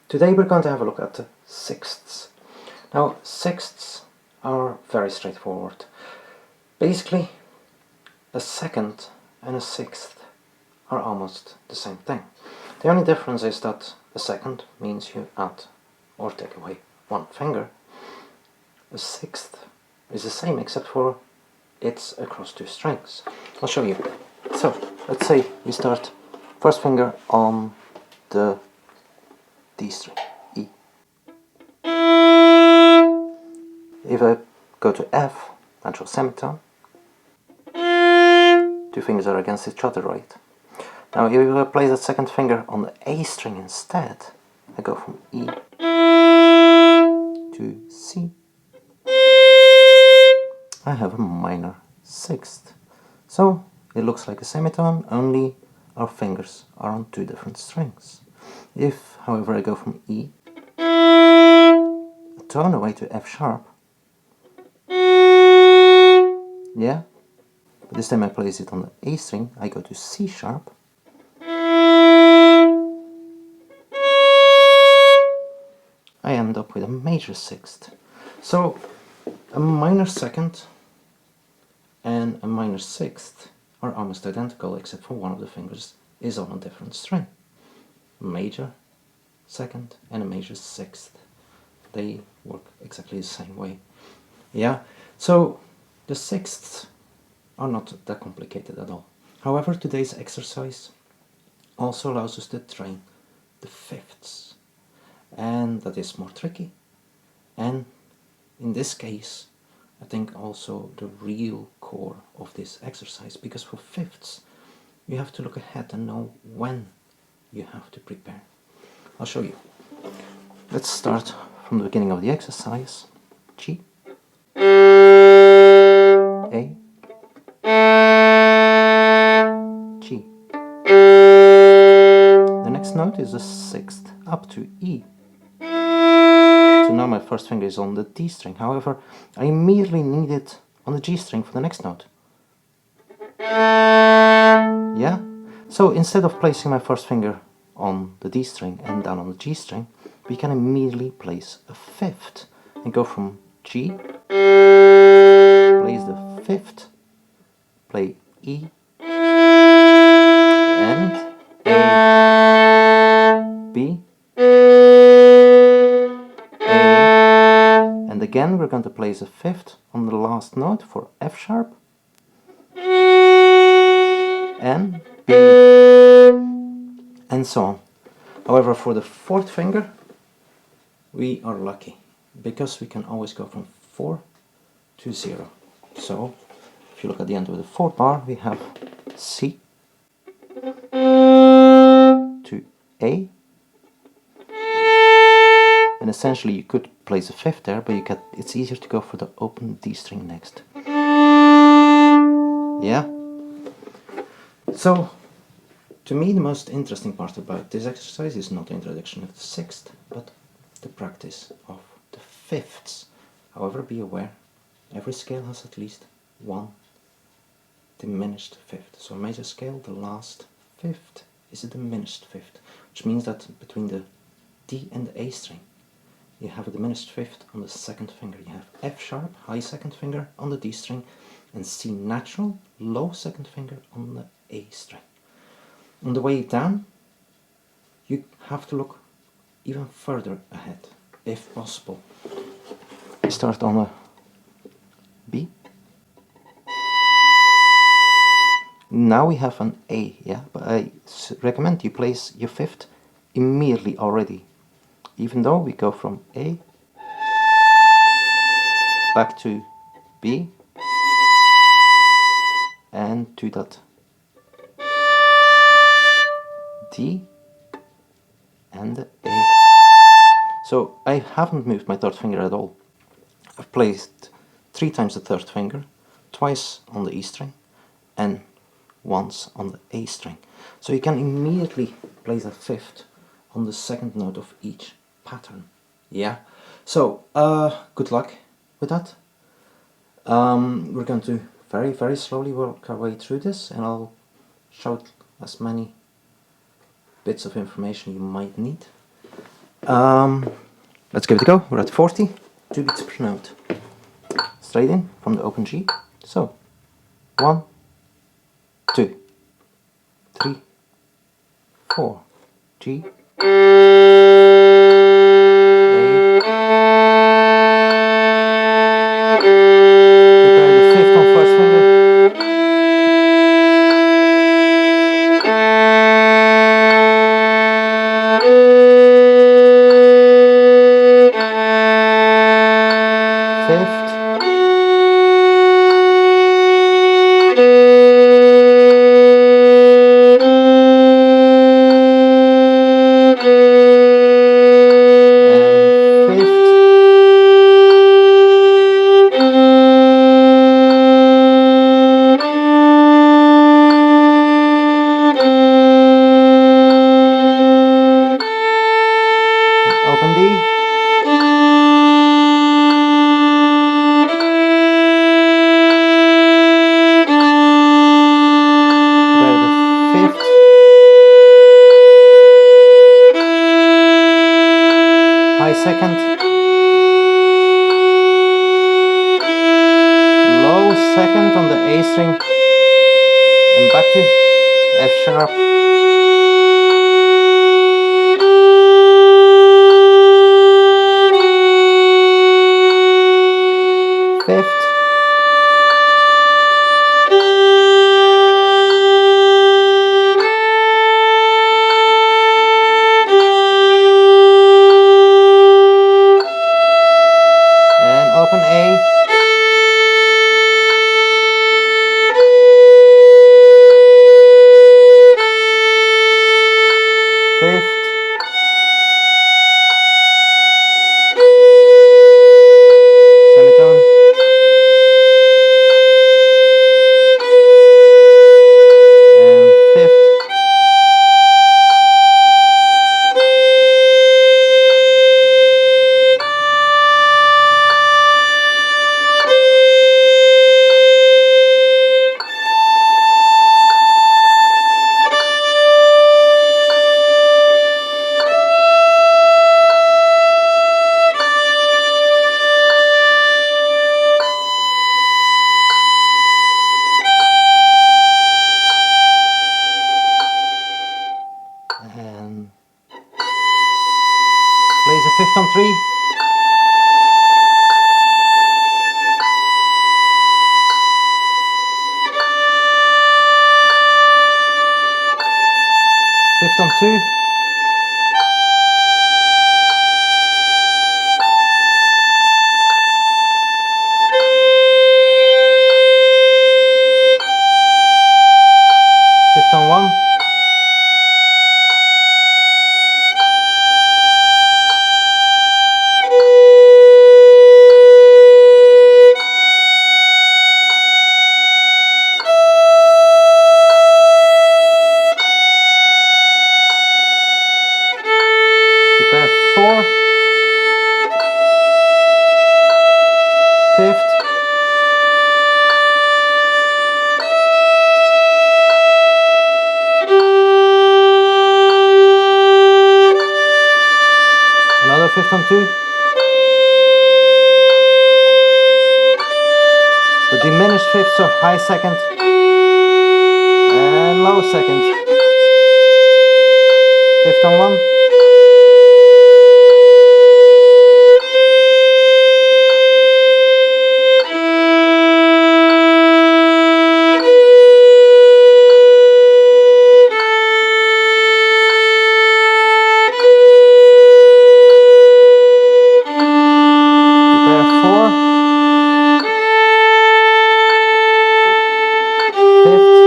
Today we're going to have a look at the sixths. Now, sixths are very straightforward. Basically, a second and a sixth are almost the same thing. The only difference is that a second means you add or take away one finger. A sixth is the same except for it's across two strings. I'll show you. So, let's say we start first finger on the D string, E. If I go to F, natural semitone, two fingers are against each other, right? Now if I place that second finger on the A string instead, I go from E to C, I have a minor sixth. So it looks like a semitone, only our fingers are on two different strings. If, however, I go from E, a tone away to F sharp, yeah, but this time I place it on the A string, I go to C sharp, I end up with a major sixth. So a minor second and a minor sixth are almost identical, except for one of the fingers is on a different string. Major second and a major sixth. They work exactly the same way. Yeah, so the sixths are not that complicated at all. However, today's exercise also allows us to train the fifths, and that is more tricky. And in this case, I think also the real core of this exercise, because for fifths you have to look ahead and know when you have to prepare. I'll show you. Let's start from the beginning of the exercise. G, A, G. The next note is the sixth up to E. So now my first finger is on the D string. However, I immediately need it on the G string for the next note. Yeah? So instead of placing my first finger on the D string and down on the G string, we can immediately place a fifth and go from G, place the fifth, play E, and A, B, and again we're going to place a fifth on the last note for F sharp, and B, and so on. However, for the fourth finger we are lucky, because we can always go from 4 to 0. So if you look at the end of the fourth bar, we have C to A, and essentially you could place a fifth there, but it's easier to go for the open D string next. Yeah? So, to me the most interesting part about this exercise is not the introduction of the sixth, but the practice of the fifths. However, be aware, every scale has at least one diminished fifth. So a major scale, the last fifth is a diminished fifth, which means that between the D and the A string you have a diminished fifth on the second finger. You have F sharp, high second finger on the D string, and C natural, low second finger on the A string. On the way down, you have to look even further ahead, if possible. We start on a B. Now we have an A, yeah, but I recommend you place your fifth immediately already, even though we go from A back to B and to that D and A. So I haven't moved my third finger at all. I've placed 3 times the third finger, twice on the E string and once on the A string. So you can immediately place a fifth on the second note of each pattern. Yeah. So good luck with that. We're going to very slowly work our way through this, and I'll shout as many bits of information you might need. Let's give it a go. We're at 40, 2 beats per note. Straight in from the open G. So, 1, 2, 3, 4, G, A, prepare the 5th on 1st finger, fifth, open D, prepare the 5th, high 2nd, low 2nd on the A string, and back to F sharp, fifth, and open A, fifth, semitone, and fifth, and plays a 5th on 3, fifth on 2, fifth on 1, prepare 4, 5th, another 5th on 2, the diminished 5th, so high 2nd, and low 2nd, 5th on 1, prepare 4, 5th,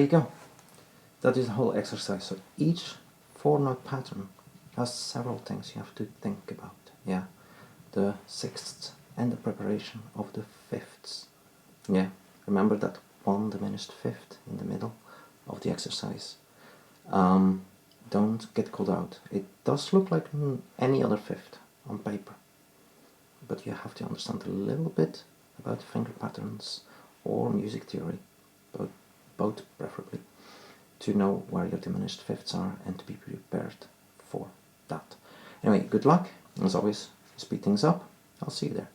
you go. That is the whole exercise. So each 4-note pattern has several things you have to think about. Yeah, the sixths and the preparation of the fifths. Yeah, remember that one diminished fifth in the middle of the exercise. Don't get caught out. It does look like any other fifth on paper, but you have to understand a little bit about finger patterns or music theory, both preferably, to know where your diminished fifths are and to be prepared for that. Anyway, good luck. As always, speed things up. I'll see you there.